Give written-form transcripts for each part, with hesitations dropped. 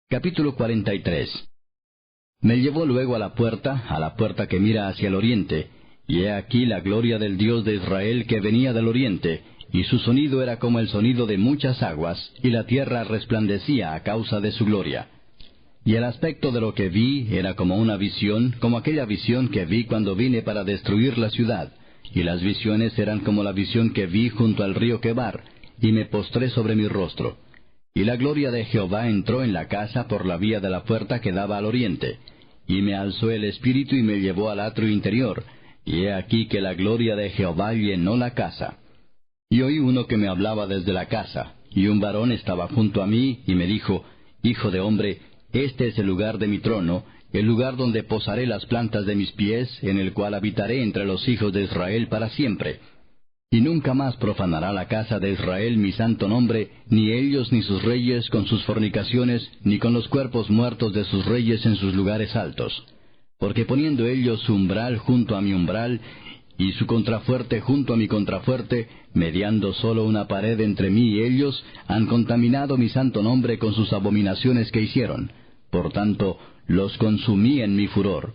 Capítulo 43. Me llevó luego a la puerta que mira hacia el oriente, y he aquí la gloria del Dios de Israel que venía del oriente, y su sonido era como el sonido de muchas aguas, y la tierra resplandecía a causa de su gloria. Y el aspecto de lo que vi era como una visión, como aquella visión que vi cuando vine para destruir la ciudad, y las visiones eran como la visión que vi junto al río Quebar, y me postré sobre mi rostro. Y la gloria de Jehová entró en la casa por la vía de la puerta que daba al oriente. Y me alzó el espíritu y me llevó al atrio interior, y he aquí que la gloria de Jehová llenó la casa. Y oí uno que me hablaba desde la casa, y un varón estaba junto a mí, y me dijo, Hijo de hombre, este es el lugar de mi trono, el lugar donde posaré las plantas de mis pies, en el cual habitaré entre los hijos de Israel para siempre. Y nunca más profanará la casa de Israel mi santo nombre, ni ellos ni sus reyes con sus fornicaciones, ni con los cuerpos muertos de sus reyes en sus lugares altos. Porque poniendo ellos su umbral junto a mi umbral, y su contrafuerte junto a mi contrafuerte, mediando solo una pared entre mí y ellos, han contaminado mi santo nombre con sus abominaciones que hicieron. Por tanto, los consumí en mi furor.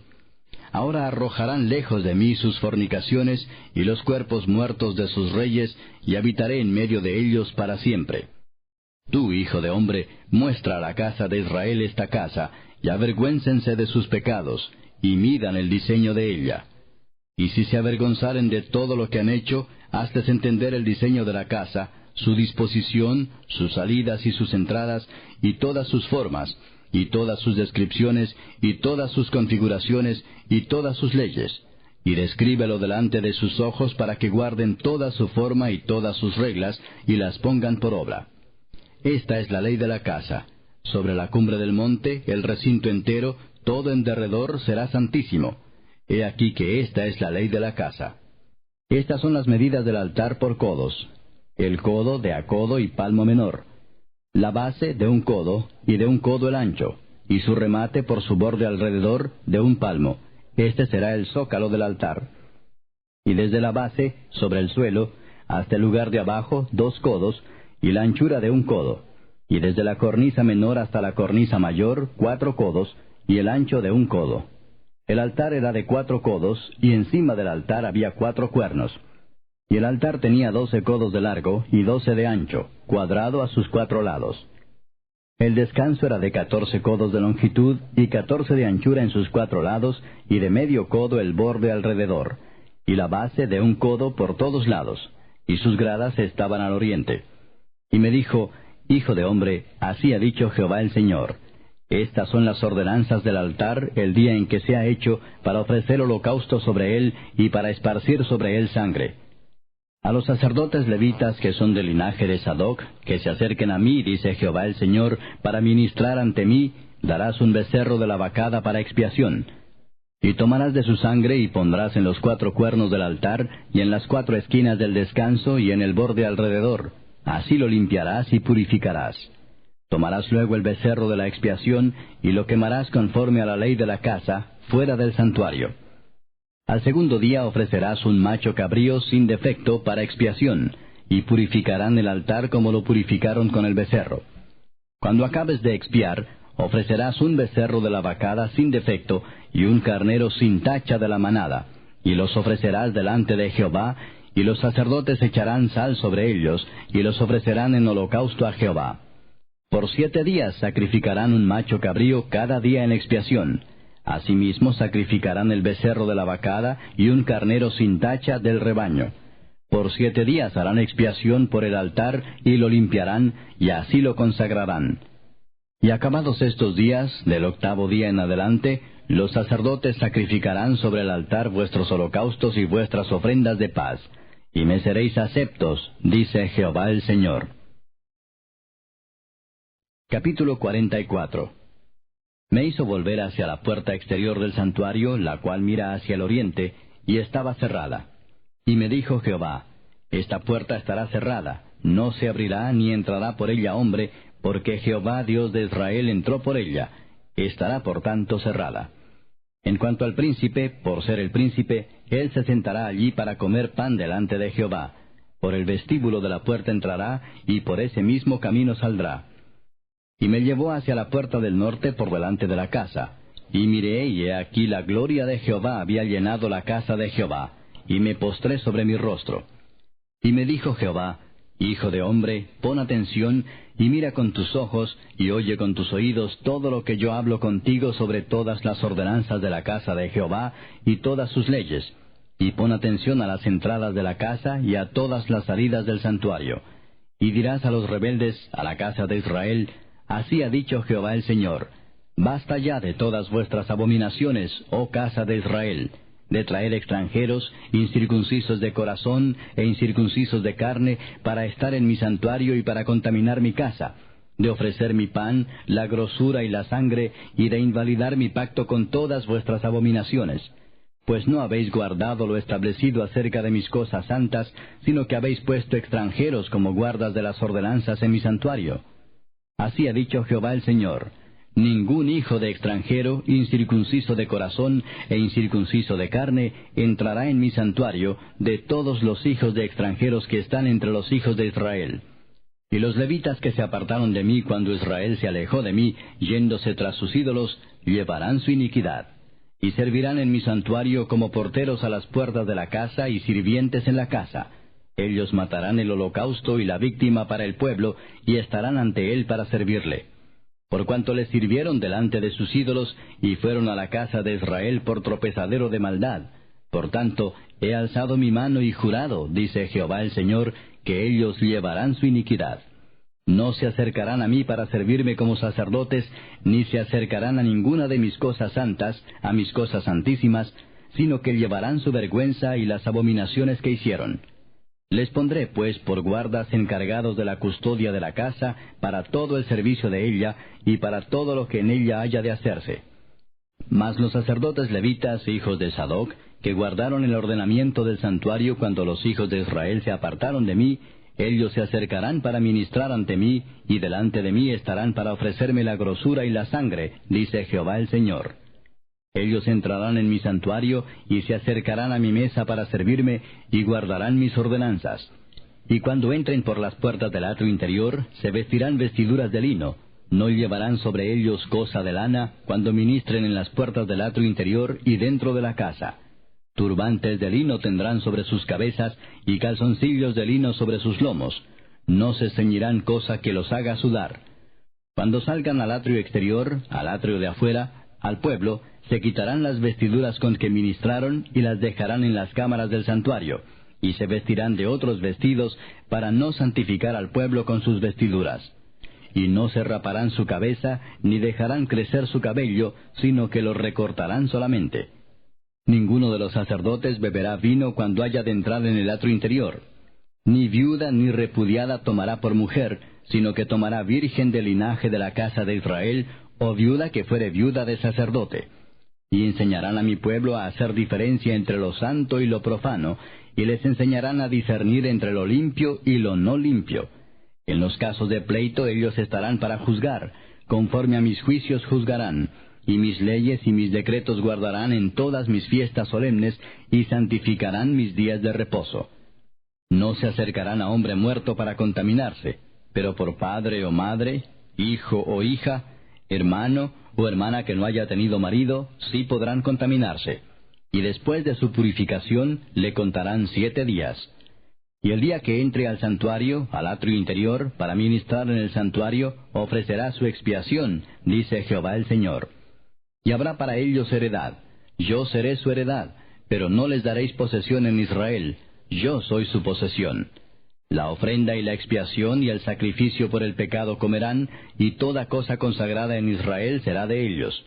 Ahora arrojarán lejos de mí sus fornicaciones y los cuerpos muertos de sus reyes, y habitaré en medio de ellos para siempre. Tú, hijo de hombre, muestra a la casa de Israel esta casa, y avergüéncense de sus pecados, y midan el diseño de ella. Y si se avergonzaren de todo lo que han hecho, hazles entender el diseño de la casa, su disposición, sus salidas y sus entradas, y todas sus formas, y todas sus descripciones, y todas sus configuraciones, y todas sus leyes, y descríbelo delante de sus ojos para que guarden toda su forma y todas sus reglas, y las pongan por obra. Esta es la ley de la casa. Sobre la cumbre del monte, el recinto entero, todo en derredor será santísimo. He aquí que esta es la ley de la casa. Estas son las medidas del altar por codos. El codo de a codo y palmo menor. La base de un codo, y de un codo el ancho, y su remate por su borde alrededor de un palmo. Este será el zócalo del altar. Y desde la base, sobre el suelo, hasta el lugar de abajo, 2 codos, y la anchura de un codo. Y desde la cornisa menor hasta la cornisa mayor, 4 codos, y el ancho de un codo. El altar era de 4 codos, y encima del altar había 4 cuernos. Y el altar tenía 12 codos de largo y 12 de ancho, cuadrado a sus 4 lados. El descanso era de 14 codos de longitud y 14 de anchura en sus 4 lados, y de medio codo el borde alrededor, y la base de un codo por todos lados, y sus gradas estaban al oriente. Y me dijo, Hijo de hombre, así ha dicho Jehová el Señor. Estas son las ordenanzas del altar el día en que se ha hecho para ofrecer holocausto sobre él y para esparcir sobre él sangre. A los sacerdotes levitas que son del linaje de Sadoc, que se acerquen a mí, dice Jehová el Señor, para ministrar ante mí, darás un becerro de la vacada para expiación. Y tomarás de su sangre y pondrás en los 4 cuernos del altar, y en las 4 esquinas del descanso, y en el borde alrededor. Así lo limpiarás y purificarás. Tomarás luego el becerro de la expiación, y lo quemarás conforme a la ley de la casa, fuera del santuario. Al segundo día ofrecerás un macho cabrío sin defecto para expiación, y purificarán el altar como lo purificaron con el becerro. Cuando acabes de expiar, ofrecerás un becerro de la vacada sin defecto, y un carnero sin tacha de la manada, y los ofrecerás delante de Jehová, y los sacerdotes echarán sal sobre ellos, y los ofrecerán en holocausto a Jehová. Por 7 días sacrificarán un macho cabrío cada día en expiación. Asimismo sacrificarán el becerro de la vacada y un carnero sin tacha del rebaño. Por 7 días harán expiación por el altar y lo limpiarán, y así lo consagrarán. Y acabados estos días, del 8º día en adelante, los sacerdotes sacrificarán sobre el altar vuestros holocaustos y vuestras ofrendas de paz, y me seréis aceptos, dice Jehová el Señor. Capítulo 44. Me hizo volver hacia la puerta exterior del santuario, la cual mira hacia el oriente, y estaba cerrada. Y me dijo Jehová, Esta puerta estará cerrada, no se abrirá ni entrará por ella hombre, porque Jehová Dios de Israel entró por ella, estará por tanto cerrada. En cuanto al príncipe, por ser el príncipe, él se sentará allí para comer pan delante de Jehová. Por el vestíbulo de la puerta entrará, y por ese mismo camino saldrá. Y me llevó hacia la puerta del norte por delante de la casa. Y miré, y he aquí la gloria de Jehová había llenado la casa de Jehová, y me postré sobre mi rostro. Y me dijo Jehová: Hijo de hombre, pon atención, y mira con tus ojos, y oye con tus oídos todo lo que yo hablo contigo sobre todas las ordenanzas de la casa de Jehová, y todas sus leyes. Y pon atención a las entradas de la casa, y a todas las salidas del santuario. Y dirás a los rebeldes, a la casa de Israel: Así ha dicho Jehová el Señor: Basta ya de todas vuestras abominaciones, oh casa de Israel, de traer extranjeros, incircuncisos de corazón e incircuncisos de carne, para estar en mi santuario y para contaminar mi casa, de ofrecer mi pan, la grosura y la sangre, y de invalidar mi pacto con todas vuestras abominaciones. Pues no habéis guardado lo establecido acerca de mis cosas santas, sino que habéis puesto extranjeros como guardas de las ordenanzas en mi santuario. Así ha dicho Jehová el Señor: Ningún hijo de extranjero, incircunciso de corazón e incircunciso de carne, entrará en mi santuario, de todos los hijos de extranjeros que están entre los hijos de Israel. Y los levitas que se apartaron de mí cuando Israel se alejó de mí, yéndose tras sus ídolos, llevarán su iniquidad. Y servirán en mi santuario como porteros a las puertas de la casa y sirvientes en la casa. Ellos matarán el holocausto y la víctima para el pueblo, y estarán ante él para servirle. Por cuanto le sirvieron delante de sus ídolos, y fueron a la casa de Israel por tropezadero de maldad. Por tanto, he alzado mi mano y jurado, dice Jehová el Señor, que ellos llevarán su iniquidad. No se acercarán a mí para servirme como sacerdotes, ni se acercarán a ninguna de mis cosas santas, a mis cosas santísimas, sino que llevarán su vergüenza y las abominaciones que hicieron. Les pondré, pues, por guardas encargados de la custodia de la casa, para todo el servicio de ella, y para todo lo que en ella haya de hacerse. Mas los sacerdotes levitas, hijos de Sadoc, que guardaron el ordenamiento del santuario cuando los hijos de Israel se apartaron de mí, ellos se acercarán para ministrar ante mí, y delante de mí estarán para ofrecerme la grosura y la sangre, dice Jehová el Señor. Ellos entrarán en mi santuario, y se acercarán a mi mesa para servirme, y guardarán mis ordenanzas. Y cuando entren por las puertas del atrio interior, se vestirán vestiduras de lino. No llevarán sobre ellos cosa de lana, cuando ministren en las puertas del atrio interior y dentro de la casa. Turbantes de lino tendrán sobre sus cabezas, y calzoncillos de lino sobre sus lomos. No se ceñirán cosa que los haga sudar. Cuando salgan al atrio exterior, al atrio de afuera, al pueblo, se quitarán las vestiduras con que ministraron, y las dejarán en las cámaras del santuario, y se vestirán de otros vestidos, para no santificar al pueblo con sus vestiduras. Y no se raparán su cabeza, ni dejarán crecer su cabello, sino que lo recortarán solamente. Ninguno de los sacerdotes beberá vino cuando haya de entrar en el atrio interior. Ni viuda ni repudiada tomará por mujer, sino que tomará virgen del linaje de la casa de Israel, o viuda que fuere viuda de sacerdote. Y enseñarán a mi pueblo a hacer diferencia entre lo santo y lo profano, y les enseñarán a discernir entre lo limpio y lo no limpio. En los casos de pleito ellos estarán para juzgar, conforme a mis juicios juzgarán, y mis leyes y mis decretos guardarán en todas mis fiestas solemnes, y santificarán mis días de reposo. No se acercarán a hombre muerto para contaminarse, pero por padre o madre, hijo o hija, hermano o hermana que no haya tenido marido, sí podrán contaminarse. Y después de su purificación le contarán 7 días. Y el día que entre al santuario, al atrio interior, para ministrar en el santuario, ofrecerá su expiación, dice Jehová el Señor. Y habrá para ellos heredad. Yo seré su heredad, pero no les daréis posesión en Israel. Yo soy su posesión. La ofrenda y la expiación y el sacrificio por el pecado comerán, y toda cosa consagrada en Israel será de ellos.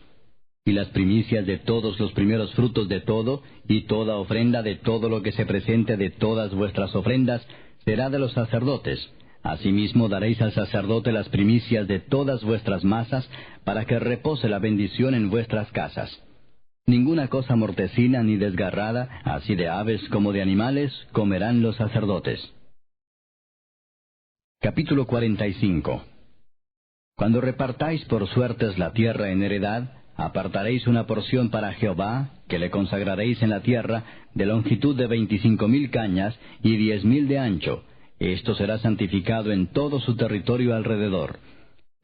Y las primicias de todos los primeros frutos de todo, y toda ofrenda de todo lo que se presente de todas vuestras ofrendas, será de los sacerdotes. Asimismo daréis al sacerdote las primicias de todas vuestras masas, para que repose la bendición en vuestras casas. Ninguna cosa mortecina ni desgarrada, así de aves como de animales, comerán los sacerdotes. Capítulo 45. Cuando repartáis por suertes la tierra en heredad, apartaréis una porción para Jehová, que le consagraréis en la tierra, de longitud de 25,000 cañas y 10,000 de ancho. Esto será santificado en todo su territorio alrededor.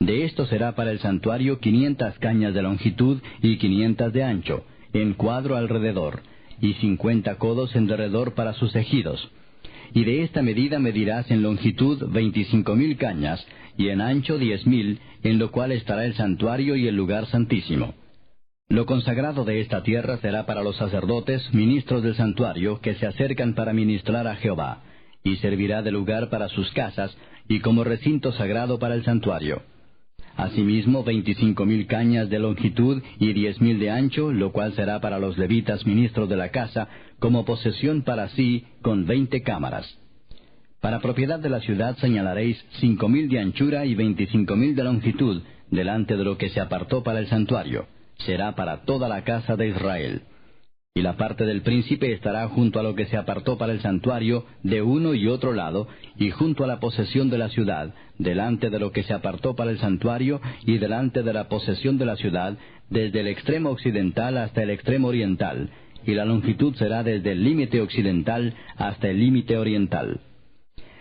De esto será para el santuario 500 cañas de longitud y 500 de ancho, en cuadro alrededor, y 50 codos en derredor para sus ejidos. Y de esta medida medirás en longitud 25,000 cañas, y en ancho 10,000, en lo cual estará el santuario y el lugar santísimo. Lo consagrado de esta tierra será para los sacerdotes, ministros del santuario, que se acercan para ministrar a Jehová, y servirá de lugar para sus casas, y como recinto sagrado para el santuario. Asimismo 25,000 cañas de longitud y 10,000 de ancho, lo cual será para los levitas ministros de la casa, como posesión para sí, con 20 cámaras. Para propiedad de la ciudad señalaréis 5,000 de anchura y 25,000 de longitud, delante de lo que se apartó para el santuario. Será para toda la casa de Israel. Y la parte del príncipe estará junto a lo que se apartó para el santuario, de uno y otro lado, y junto a la posesión de la ciudad, delante de lo que se apartó para el santuario, y delante de la posesión de la ciudad, desde el extremo occidental hasta el extremo oriental, y la longitud será desde el límite occidental hasta el límite oriental.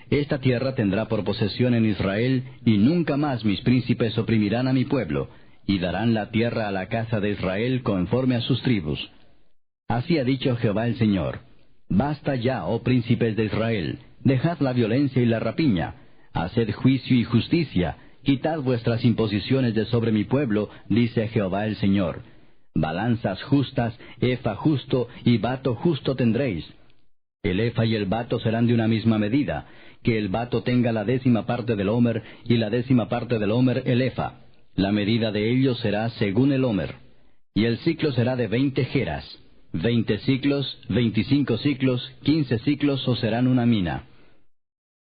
Esta tierra tendrá por posesión en Israel, y nunca más mis príncipes oprimirán a mi pueblo, y darán la tierra a la casa de Israel conforme a sus tribus. Así ha dicho Jehová el Señor: Basta ya, oh príncipes de Israel, dejad la violencia y la rapiña, haced juicio y justicia, quitad vuestras imposiciones de sobre mi pueblo, dice Jehová el Señor. Balanzas justas, efa justo y bato justo tendréis. El efa y el bato serán de una misma medida, que el bato tenga la 10ª parte del homer, y la 10ª parte del homer el efa. La medida de ellos será según el homer. Y el ciclo será de 20 geras. 20 ciclos, 25 ciclos, 15 ciclos os serán una mina.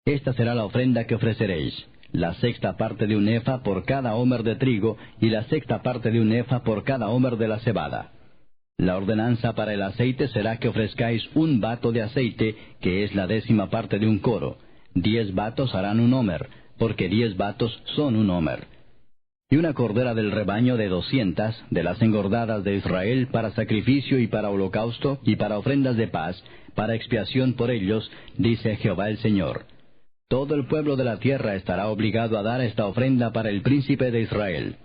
Esta será la ofrenda que ofreceréis: la 6ª parte de un efa por cada homer de trigo, y la 6ª parte de un efa por cada homer de la cebada. La ordenanza para el aceite será que ofrezcáis un bato de aceite, que es la 10ª parte de un coro. 10 batos harán un homer, porque 10 batos son un homer. Y una cordera del rebaño de 200, de las engordadas de Israel, para sacrificio y para holocausto, y para ofrendas de paz, para expiación por ellos, dice Jehová el Señor. Todo el pueblo de la tierra estará obligado a dar esta ofrenda para el príncipe de Israel.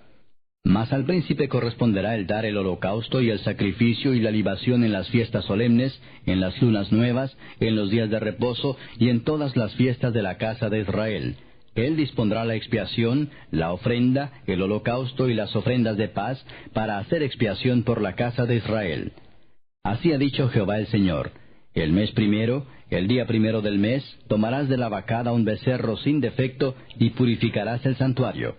Mas al príncipe corresponderá el dar el holocausto y el sacrificio y la libación en las fiestas solemnes, en las lunas nuevas, en los días de reposo, y en todas las fiestas de la casa de Israel. Él dispondrá la expiación, la ofrenda, el holocausto y las ofrendas de paz, para hacer expiación por la casa de Israel. Así ha dicho Jehová el Señor: el mes primero, el día primero del mes, tomarás de la vacada un becerro sin defecto, y purificarás el santuario.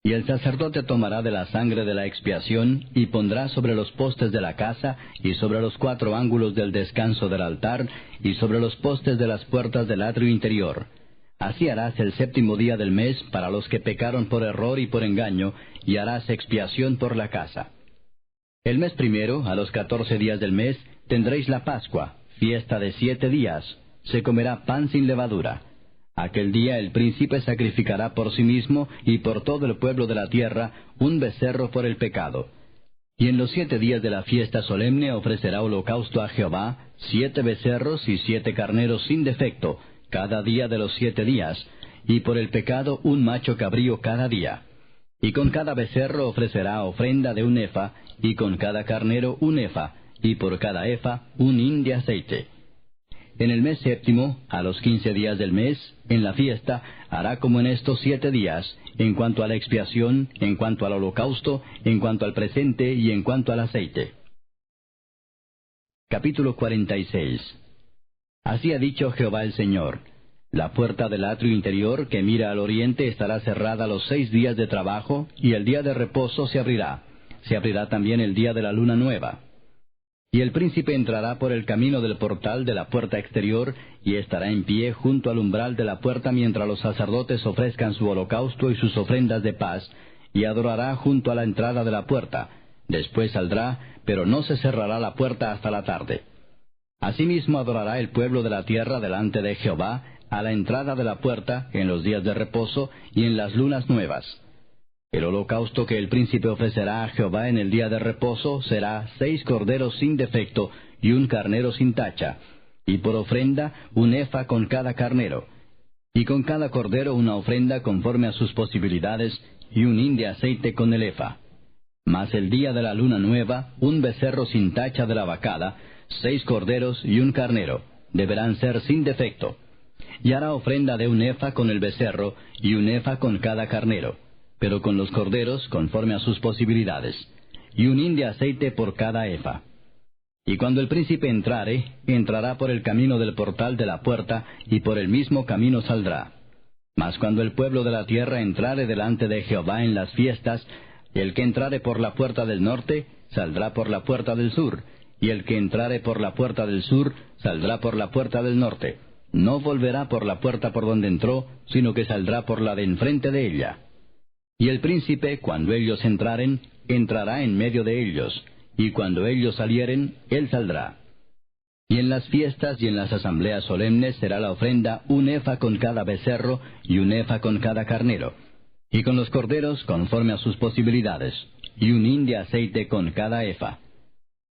Y el sacerdote tomará de la sangre de la expiación, y pondrá sobre los postes de la casa, y sobre los 4 ángulos del descanso del altar, y sobre los postes de las puertas del atrio interior. Así harás el 7º día del mes para los que pecaron por error y por engaño, y harás expiación por la casa. El mes primero, a los 14 días del mes, tendréis la Pascua, fiesta de 7 días. Se comerá pan sin levadura. Aquel día el príncipe sacrificará por sí mismo y por todo el pueblo de la tierra un becerro por el pecado. Y en los 7 días de la fiesta solemne ofrecerá holocausto a Jehová, 7 becerros y 7 carneros sin defecto, cada día de los 7 días, y por el pecado un macho cabrío cada día. Y con cada becerro ofrecerá ofrenda de un efa, y con cada carnero un efa, y por cada efa un hin de aceite. En el mes 7, a los 15 días del mes, en la fiesta, hará como en estos 7 días, en cuanto a la expiación, en cuanto al holocausto, en cuanto al presente y en cuanto al aceite. Capítulo 46. Así ha dicho Jehová el Señor: la puerta del atrio interior que mira al oriente estará cerrada los 6 días de trabajo, y el día de reposo se abrirá. Se abrirá también el día de la luna nueva. Y el príncipe entrará por el camino del portal de la puerta exterior, y estará en pie junto al umbral de la puerta mientras los sacerdotes ofrezcan su holocausto y sus ofrendas de paz, y adorará junto a la entrada de la puerta. Después saldrá, pero no se cerrará la puerta hasta la tarde. Asimismo adorará el pueblo de la tierra delante de Jehová, a la entrada de la puerta, en los días de reposo y en las lunas nuevas. El holocausto que el príncipe ofrecerá a Jehová en el día de reposo será 6 corderos sin defecto y un carnero sin tacha, y por ofrenda un efa con cada carnero. Y con cada cordero una ofrenda conforme a sus posibilidades, y un hin de aceite con el efa. Mas el día de la luna nueva, un becerro sin tacha de la vacada, 6 corderos y un carnero, deberán ser sin defecto. Y hará ofrenda de un efa con el becerro, y un efa con cada carnero, pero con los corderos conforme a sus posibilidades, y un hin de aceite por cada efa. Y cuando el príncipe entrare, entrará por el camino del portal de la puerta, y por el mismo camino saldrá. Mas cuando el pueblo de la tierra entrare delante de Jehová en las fiestas, el que entrare por la puerta del norte, saldrá por la puerta del sur, y el que entrare por la puerta del sur, saldrá por la puerta del norte. No volverá por la puerta por donde entró, sino que saldrá por la de enfrente de ella. Y el príncipe, cuando ellos entraren, entrará en medio de ellos, y cuando ellos salieren, él saldrá. Y en las fiestas y en las asambleas solemnes será la ofrenda un efa con cada becerro, y un efa con cada carnero, y con los corderos conforme a sus posibilidades, y un hin de aceite con cada efa.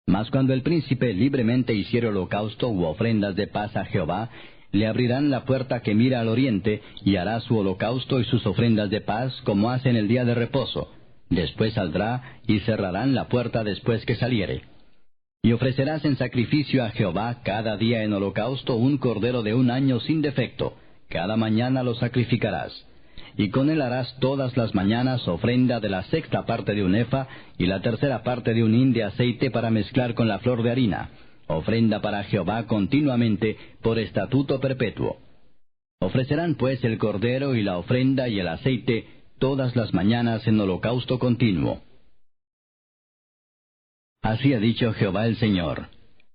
Mas cuando el príncipe libremente hiciere holocausto u ofrendas de paz a Jehová, le abrirán la puerta que mira al oriente, y hará su holocausto y sus ofrendas de paz como hace en el día de reposo. Después saldrá, y cerrarán la puerta después que saliere. Y ofrecerás en sacrificio a Jehová cada día en holocausto un cordero de 1 año sin defecto, cada mañana lo sacrificarás. Y con él harás todas las mañanas ofrenda de la 6ª parte de un efa, y la 3ª parte de un hin de aceite para mezclar con la flor de harina, ofrenda para Jehová continuamente por estatuto perpetuo. Ofrecerán pues el cordero y la ofrenda y el aceite todas las mañanas en holocausto continuo. Así ha dicho Jehová el Señor: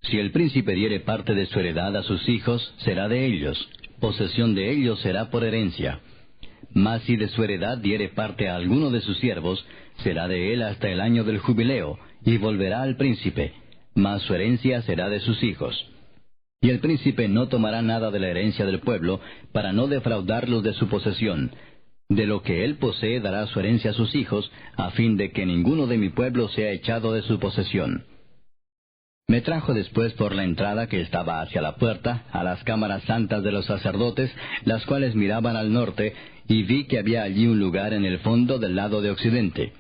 si el príncipe diere parte de su heredad a sus hijos, será de ellos, posesión de ellos será por herencia. Mas si de su heredad diere parte a alguno de sus siervos, será de él hasta el año del jubileo, y volverá al príncipe, mas su herencia será de sus hijos. Y el príncipe no tomará nada de la herencia del pueblo, para no defraudarlos de su posesión. De lo que él posee dará su herencia a sus hijos, a fin de que ninguno de mi pueblo sea echado de su posesión. Me trajo después por la entrada que estaba hacia la puerta, a las cámaras santas de los sacerdotes, las cuales miraban al norte, y vi que había allí un lugar en el fondo del lado de occidente.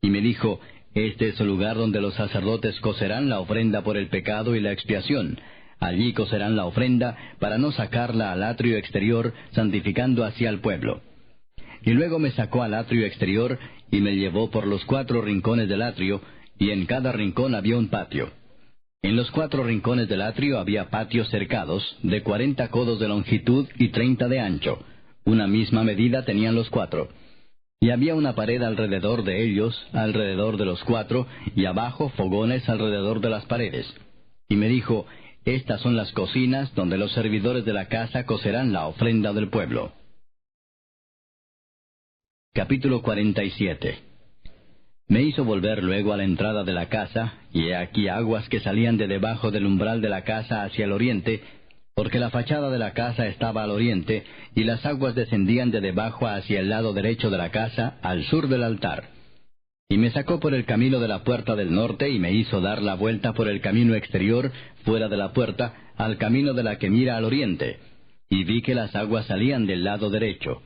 Y me dijo: este es el lugar donde los sacerdotes cocerán la ofrenda por el pecado y la expiación. Allí cocerán la ofrenda, para no sacarla al atrio exterior, santificando así al pueblo. Y luego me sacó al atrio exterior, y me llevó por los 4 rincones del atrio, y en cada rincón había un patio. En los 4 rincones del atrio había patios cercados, de 40 codos de longitud y 30 de ancho. Una misma medida tenían los 4. Y había una pared alrededor de ellos, alrededor de los 4, y abajo fogones alrededor de las paredes. Y me dijo: estas son las cocinas donde los servidores de la casa cocerán la ofrenda del pueblo. Capítulo 47. Me hizo volver luego a la entrada de la casa, y he aquí aguas que salían de debajo del umbral de la casa hacia el oriente, porque la fachada de la casa estaba al oriente, y las aguas descendían de debajo hacia el lado derecho de la casa, al sur del altar. Y me sacó por el camino de la puerta del norte, y me hizo dar la vuelta por el camino exterior, fuera de la puerta, al camino de la que mira al oriente. Y vi que las aguas salían del lado derecho.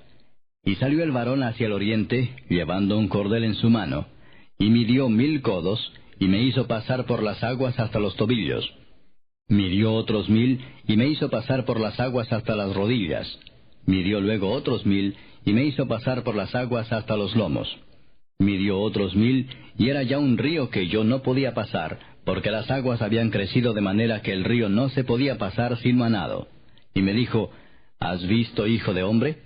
Y salió el varón hacia el oriente, llevando un cordel en su mano, y midió 1000 codos, y me hizo pasar por las aguas hasta los tobillos. Midió otros 1000, y me hizo pasar por las aguas hasta las rodillas. Midió luego otros 1000, y me hizo pasar por las aguas hasta los lomos. Midió otros 1000, y era ya un río que yo no podía pasar, porque las aguas habían crecido de manera que el río no se podía pasar sin manado. Y me dijo: ¿has visto, hijo de hombre?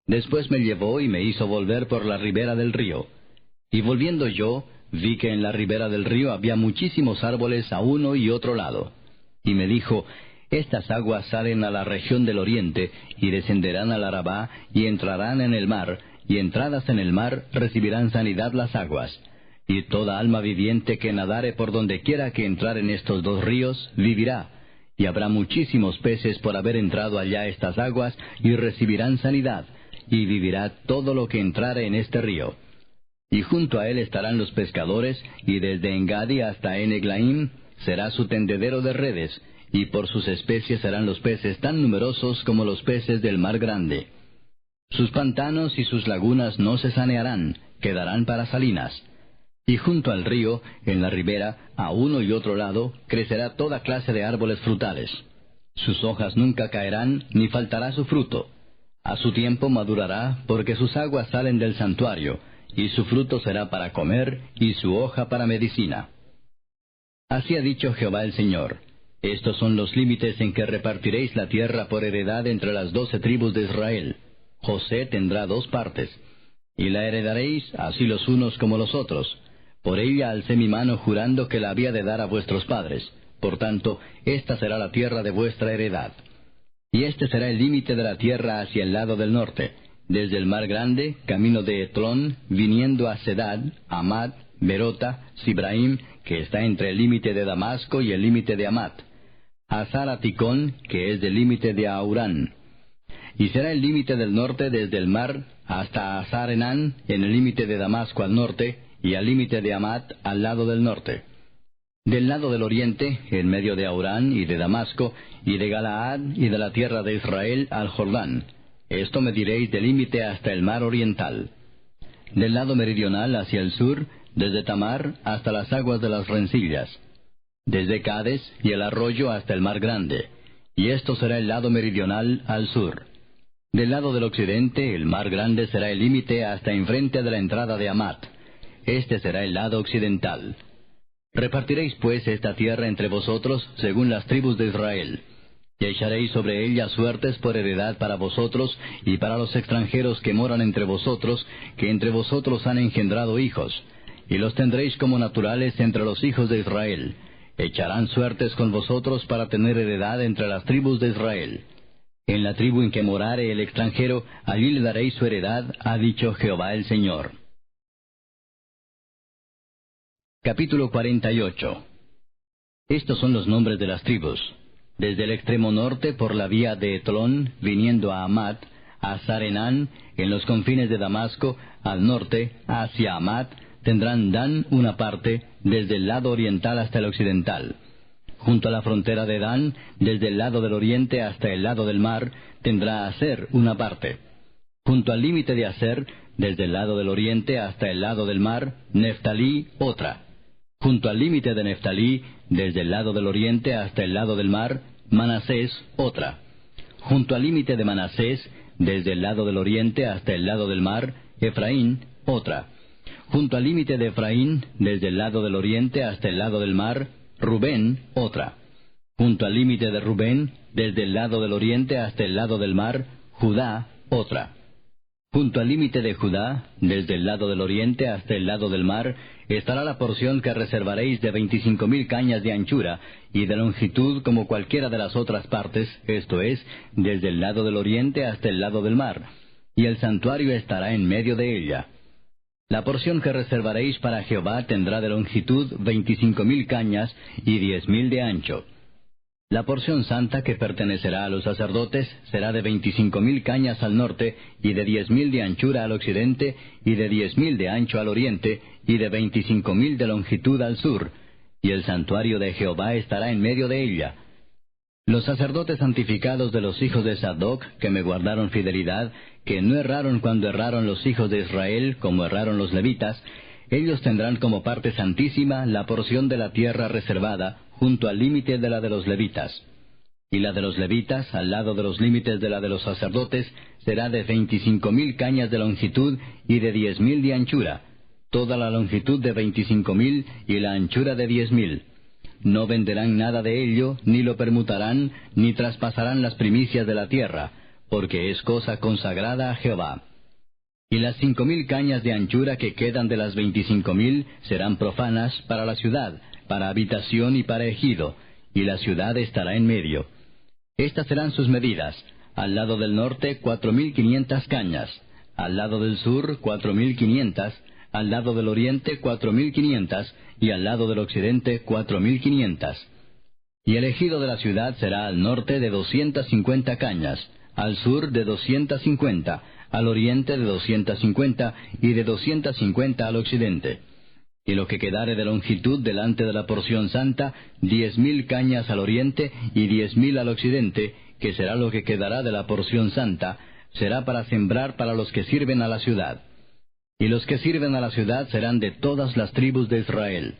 Después me llevó y me hizo volver por la ribera del río. Y volviendo yo, vi que en la ribera del río había muchísimos árboles a uno y otro lado. Y me dijo: estas aguas salen a la región del oriente, y descenderán al Arabá, y entrarán en el mar, y entradas en el mar recibirán sanidad las aguas. Y toda alma viviente que nadare por donde quiera que entrar en estos 2 ríos, vivirá. Y habrá muchísimos peces por haber entrado allá estas aguas, y recibirán sanidad, y vivirá todo lo que entrare en este río. Y junto a él estarán los pescadores, y desde Engadi hasta Eneglaim será su tendedero de redes, y por sus especies serán los peces tan numerosos como los peces del mar grande. Sus pantanos y sus lagunas no se sanearán, quedarán para salinas. Y junto al río, en la ribera, a uno y otro lado, crecerá toda clase de árboles frutales. Sus hojas nunca caerán, ni faltará su fruto. A su tiempo madurará, porque sus aguas salen del santuario, y su fruto será para comer, y su hoja para medicina. Así ha dicho Jehová el Señor: estos son los límites en que repartiréis la tierra por heredad entre las 12 tribus de Israel. José tendrá 2 partes, y la heredaréis así los unos como los otros. Por ella alcé mi mano jurando que la había de dar a vuestros padres. Por tanto, esta será la tierra de vuestra heredad. Y este será el límite de la tierra hacia el lado del norte, desde el mar grande, camino de Etlón, viniendo a Sedad, Amat, Berota, Sibraim, que está entre el límite de Damasco y el límite de Amat, Hazar Aticón, que es del límite de Aurán. Y será el límite del norte desde el mar hasta Hazar Enán, en el límite de Damasco al norte, y al límite de Amat al lado del norte. Del lado del oriente, en medio de Aurán y de Damasco, y de Galaad y de la tierra de Israel al Jordán. Esto mediréis del límite hasta el mar oriental. Del lado meridional hacia el sur, desde Tamar hasta las aguas de las rencillas. Desde Cades y el arroyo hasta el mar grande. Y esto será el lado meridional al sur. Del lado del occidente, el mar grande será el límite hasta enfrente de la entrada de Amat. Este será el lado occidental. Repartiréis pues esta tierra entre vosotros según las tribus de Israel. Y echaréis sobre ella suertes por heredad para vosotros y para los extranjeros que moran entre vosotros, que entre vosotros han engendrado hijos. Y los tendréis como naturales entre los hijos de Israel. Echarán suertes con vosotros para tener heredad entre las tribus de Israel. En la tribu en que morare el extranjero, allí le daréis su heredad, ha dicho Jehová el Señor. Capítulo 48. Estos son los nombres de las tribus. Desde el extremo norte por la vía de Etlón, viniendo a Amat, a Sarenán, en los confines de Damasco, al norte, hacia Amat, tendrán Dan una parte, desde el lado oriental hasta el occidental. Junto a la frontera de Dan, desde el lado del oriente hasta el lado del mar, tendrá Aser una parte. Junto al límite de Aser, desde el lado del oriente hasta el lado del mar, Neftalí otra. Junto al límite de Neftalí, desde el lado del oriente hasta el lado del mar, Manasés otra. Junto al límite de Manasés, desde el lado del oriente hasta el lado del mar, Efraín otra. Junto al límite de Efraín, desde el lado del oriente hasta el lado del mar, Rubén otra. Junto al límite de Rubén, desde el lado del oriente hasta el lado del mar, Judá otra. Junto al límite de Judá, desde el lado del oriente hasta el lado del mar, estará la porción que reservaréis de 25,000 cañas de anchura y de longitud como cualquiera de las otras partes, esto es, desde el lado del oriente hasta el lado del mar, y el santuario estará en medio de ella. La porción que reservaréis para Jehová tendrá de longitud 25,000 cañas y 10,000 de ancho. La porción santa que pertenecerá a los sacerdotes será de 25,000 cañas al norte, y de 10,000 de anchura al occidente, y de 10,000 de ancho al oriente, y de 25,000 de longitud al sur, y el santuario de Jehová estará en medio de ella. Los sacerdotes santificados de los hijos de Sadoc, que me guardaron fidelidad, que no erraron cuando erraron los hijos de Israel, como erraron los levitas, ellos tendrán como parte santísima la porción de la tierra reservada, junto al límite de la de los levitas. Y la de los levitas, al lado de los límites de la de los sacerdotes, será de 25,000 cañas de longitud y de 10,000 de anchura, toda la longitud de 25,000 y la anchura de 10,000. No venderán nada de ello, ni lo permutarán, ni traspasarán las primicias de la tierra, porque es cosa consagrada a Jehová. Y las 5,000 cañas de anchura que quedan de las 25,000 serán profanas para la ciudad, para habitación y para ejido, y la ciudad estará en medio. Estas serán sus medidas: al lado del norte 4,500 cañas, al lado del sur 4,500, al lado del oriente 4,500, y al lado del occidente 4,500. Y el ejido de la ciudad será al norte de 250 cañas, al sur de 250, al oriente de 250, y de 250 al occidente. Y lo que quedare de longitud delante de la porción santa, 10,000 cañas al oriente y 10,000 al occidente, que será lo que quedará de la porción santa, será para sembrar para los que sirven a la ciudad. Y los que sirven a la ciudad serán de todas las tribus de Israel.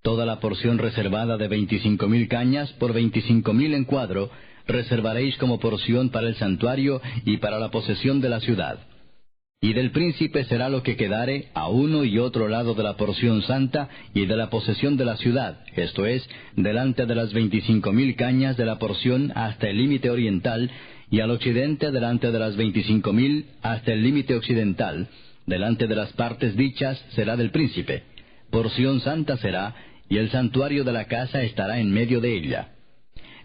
Toda la porción reservada de 25,000 cañas por 25,000 en cuadro, reservaréis como porción para el santuario y para la posesión de la ciudad. Y del príncipe será lo que quedare a uno y otro lado de la porción santa y de la posesión de la ciudad, esto es, delante de las 25,000 cañas de la porción hasta el límite oriental, y al occidente delante de las 25,000 hasta el límite occidental, delante de las partes dichas será del príncipe. Porción santa será, y el santuario de la casa estará en medio de ella.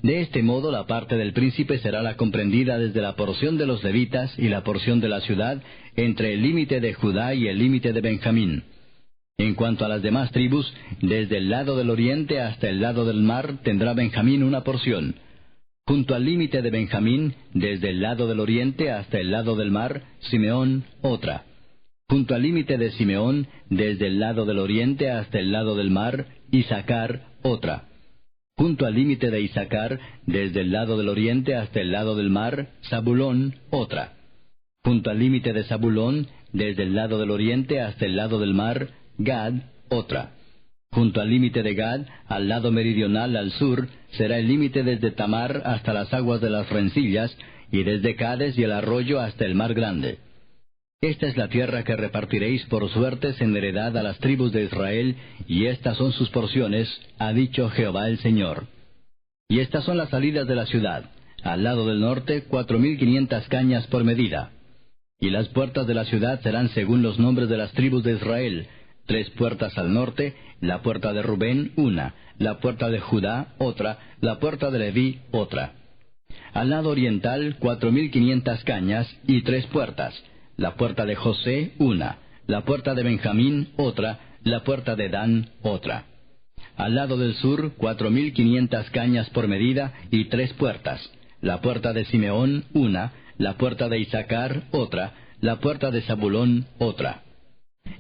De este modo la parte del príncipe será la comprendida desde la porción de los levitas y la porción de la ciudad, entre el límite de Judá y el límite de Benjamín. En cuanto a las demás tribus, desde el lado del oriente hasta el lado del mar tendrá Benjamín una porción. Junto al límite de Benjamín, desde el lado del oriente hasta el lado del mar, Simeón otra. Junto al límite de Simeón, desde el lado del oriente hasta el lado del mar, Isacar otra. Junto al límite de Isacar, desde el lado del oriente hasta el lado del mar, Zabulón otra. Junto al límite de Zabulón, desde el lado del oriente hasta el lado del mar, Gad otra. Junto al límite de Gad, al lado meridional al sur, será el límite desde Tamar hasta las aguas de las rencillas, y desde Cades y el arroyo hasta el mar grande. Esta es la tierra que repartiréis por suertes en heredad a las tribus de Israel, y estas son sus porciones, ha dicho Jehová el Señor. Y estas son las salidas de la ciudad: al lado del norte, 4,500 cañas por medida. Y las puertas de la ciudad serán según los nombres de las tribus de Israel: 3 puertas al norte, la puerta de Rubén una, la puerta de Judá otra, la puerta de Leví otra. Al lado oriental, 4,500 cañas y 3 puertas. La puerta de José una, la puerta de Benjamín otra, la puerta de Dan otra. Al lado del sur, 4,500 cañas por medida y 3 puertas. La puerta de Simeón una, la puerta de Isacar otra, la puerta de Zabulón otra.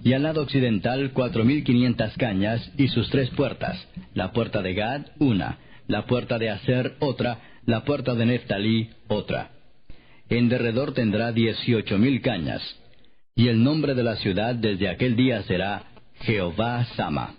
Y al lado occidental, 4,500 cañas y sus 3 puertas. La puerta de Gad una, la puerta de Aser otra, la puerta de Neftalí otra. En derredor tendrá 18,000 cañas. Y el nombre de la ciudad desde aquel día será Jehová Sama.